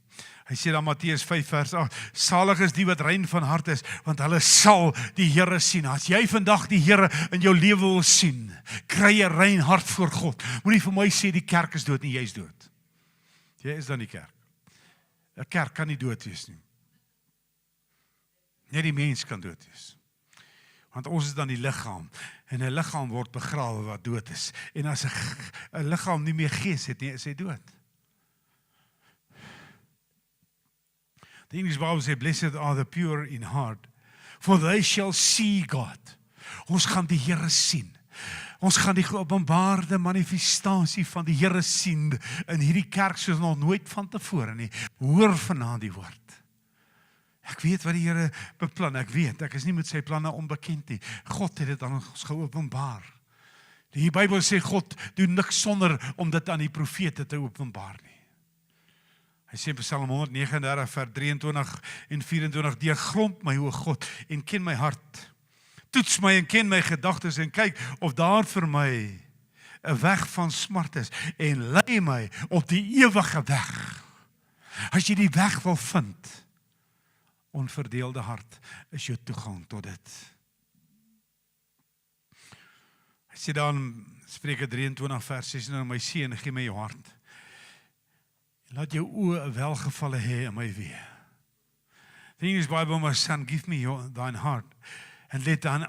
[SPEAKER 2] Hy sê dan Matteus 5 vers 8, salig is die wat rein van hart is, want hulle sal die Here sien. As jy vandag die Here in jou lewe wil sien, kry 'n rein hart voor God. Moenie vir my sê die kerk is dood nie, jy is dood. Jy is dan die kerk. 'n Kerk kan nie dood wees nie. Net die mens kan dood wees. Want ons is dan die liggaam, en 'n liggaam word begrawe wat dood is. En as 'n liggaam nie meer gees het nie, is hy dood. The English Bible says, blessed are the pure in heart, for they shall see God. Ons gaan die Here sien. Ons gaan die geopenbaarde manifestasie van die Here sien in hierdie kerk soos nog nooit van tevore nie. Hoor vanaand die woord. Ek weet wat die Here beplan, ek is nie met sy planne onbekend nie. God het dit aan ons geopenbaar. Die Bybel sê God doen niks sonder om dit aan die profete te openbaar nie. Hy sê in Psalm 139 vers 23 en 24, deurgrond my o God en ken my hart. Toets my en ken my gedagtes en kyk of daar vir my 'n weg van smart is en lei my op die ewige weg. As jy die weg wil vind, onverdeelde hart is jou toegang tot dit. Hy sê dan Spreuke 23 vers 16, my seun, gee my jou hart. Laat jou oë 'n welgevalle hê in my weë. The English Bible, my son, give me thine heart, and let thine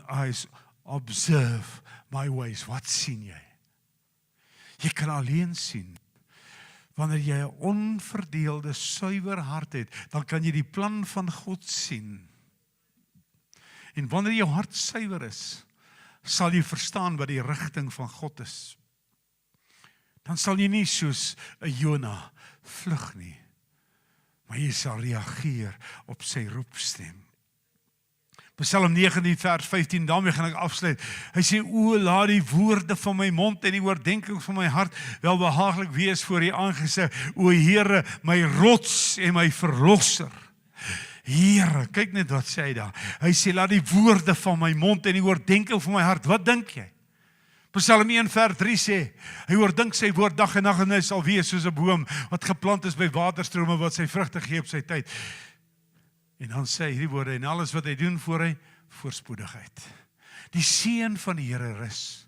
[SPEAKER 2] eyes observe my ways. Wat sien jy? Jy kan alleen sien. Wanneer jy 'n onverdeelde, suiwer hart het, dan kan jy die plan van God sien. En wanneer jou hart suiwer is, sal jy verstaan wat die rigting van God is. Dan sal jy nie soos 'n Jona vlug nie, maar jy sal reageer op sy roepstem. Psalm 19 vers 15, daarmee gaan ek afsluit. Hy sê, o, laat die woorde van my mond en die oordeenking van my hart wel behaaglik wees voor U aangesig, o Here, my rots en my verlosser. Here, kyk net wat sê hy daar. Hy sê, laat die woorde van my mond en die oordeenking van my hart, wat dink jy? Psalm 1 vers 3 sê, hy oordink sy woord dag en nag en hy sal wees soos 'n boom wat geplant is by waterstrome wat sy vrugte gee op sy tyd. En dan sê hy hierdie woorde, en alles wat hy doen voor hy, voorspoedigheid. Die seën van die Here rus,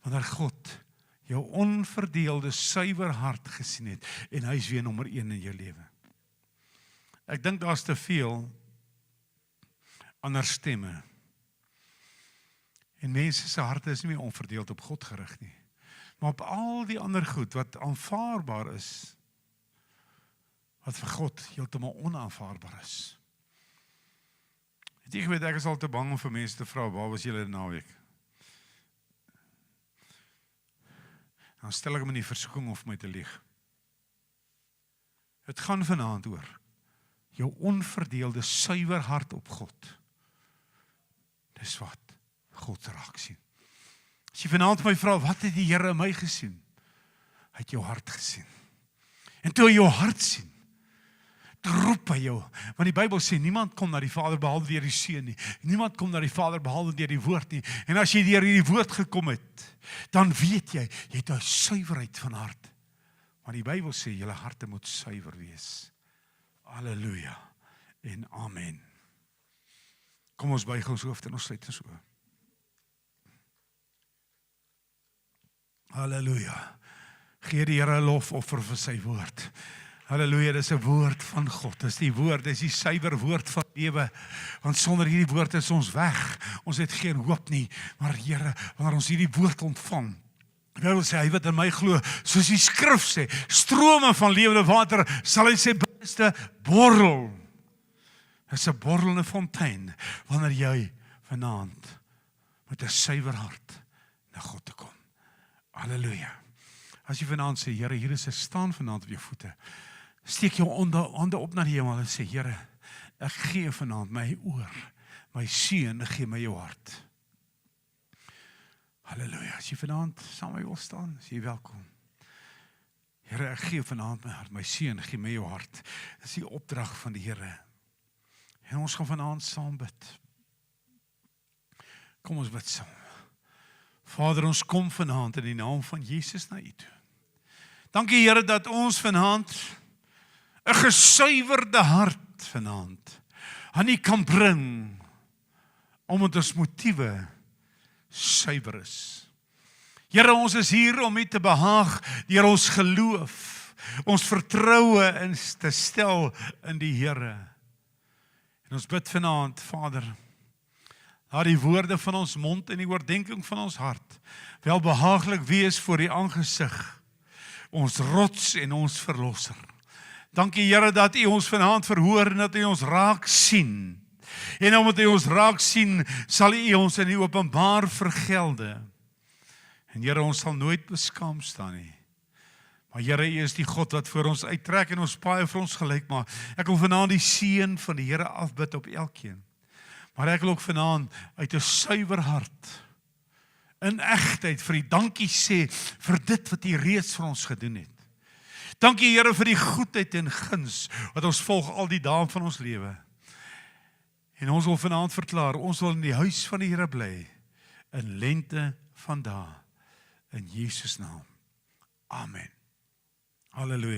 [SPEAKER 2] wanneer God jou onverdeelde, suiwer hart gesien het, en hy is weer nommer 1 in jou lewe. Ek dink daar's te veel ander stemme. En mense se harte is nie meer onverdeeld op God gerig nie, maar op al die ander goed wat aanvaarbaar is, wat vir God heeltemal onaanvaarbaar is. Ek weet, ek is al te bang om vir mense te vra, waar was julle die naweek? Dan stel ek hom in die versoeking om vir my te lieg. Het gaan vanaand oor jou onverdeelde, suiwer hart op God. Dis wat God raak sien. As jy vanaand my vra, wat het die Here in my gesien? Hy het jou hart gesien. En toe hy jou hart sien, toe roep hy jou, want die Bybel sê, niemand kom na die Vader behalwe deur die Seun nie. Niemand kom na die Vader behalwe deur die woord nie. En as jy deur hierdie woord gekom het, dan weet jy het 'n suiwerheid van hart. Want die Bybel sê, julle harte moet suiwer wees. Halleluja en amen. Kom ons buig ons hoofde en ons sluit ons oë. Halleluja. Gee die Here 'n lofoffer vir sy woord. Halleluja, dis 'n woord van God. Dis die woord, dis die suiwer woord van lewe. Want sonder hierdie woord is ons weg. Ons het geen hoop nie. Maar Here, wanneer ons hierdie woord ontvang, wil sê hy wat in my glo, soos die skrif sê, strome van lewende water sal hy sy binneste borrel. Dis 'n borrelende fontein wanneer jy vanaand met 'n suiwer hart na God toe kom. Halleluja. As jy vanaand sê, Here, hier is ek staan vanaand op jou voete. Steek jou hande op na die hemel en sê, Here, ek gee vanaand my oor, my seun, gee my jou hart. Halleluja. As jy vanaand saam met my wil staan, is jy welkom. Here, ek gee vanaand my hart, my seun, gee my jou hart. Dis die opdrag van die Here. En ons gaan vanaand saam bid. Kom ons bid saam. Vader, ons kom vanaand in die naam van Jesus na U toe. Dankie Here dat ons vanaand 'n gesuiwerde hart vanaand aan U kan bring, omdat ons motiewe suiwer is. Here, ons is hier om U te behaag deur ons geloof, ons vertroue in te stel in die Here. En ons bid vanaand, Vader, laat die woorde van ons mond en die oordeenking van ons hart wel behaaglik wees voor die aangesig, ons rots en ons verlosser. Dankie Here dat U ons vanaand verhoor en dat U ons raak sien. En omdat U ons raak sien, sal U ons in die openbaar vergelde. En Here, ons sal nooit beskaam staan nie. Maar Here, U is die God wat voor ons uittrek en ons paai vir ons gelyk maak. Ek wil vanaand die seën van die Here afbid op elkeen. Maar ek wil ook vanaand uit 'n suiwer hart, in egtheid vir U dankie sê vir dit wat U reeds vir ons gedoen het. Dankie Here vir die goedheid en guns wat ons volg al die dae van ons lewe. En ons wil vanaand verklaar, ons wil in die huis van die Here bly, in lente van dae, in Jesus naam. Amen. Halleluja.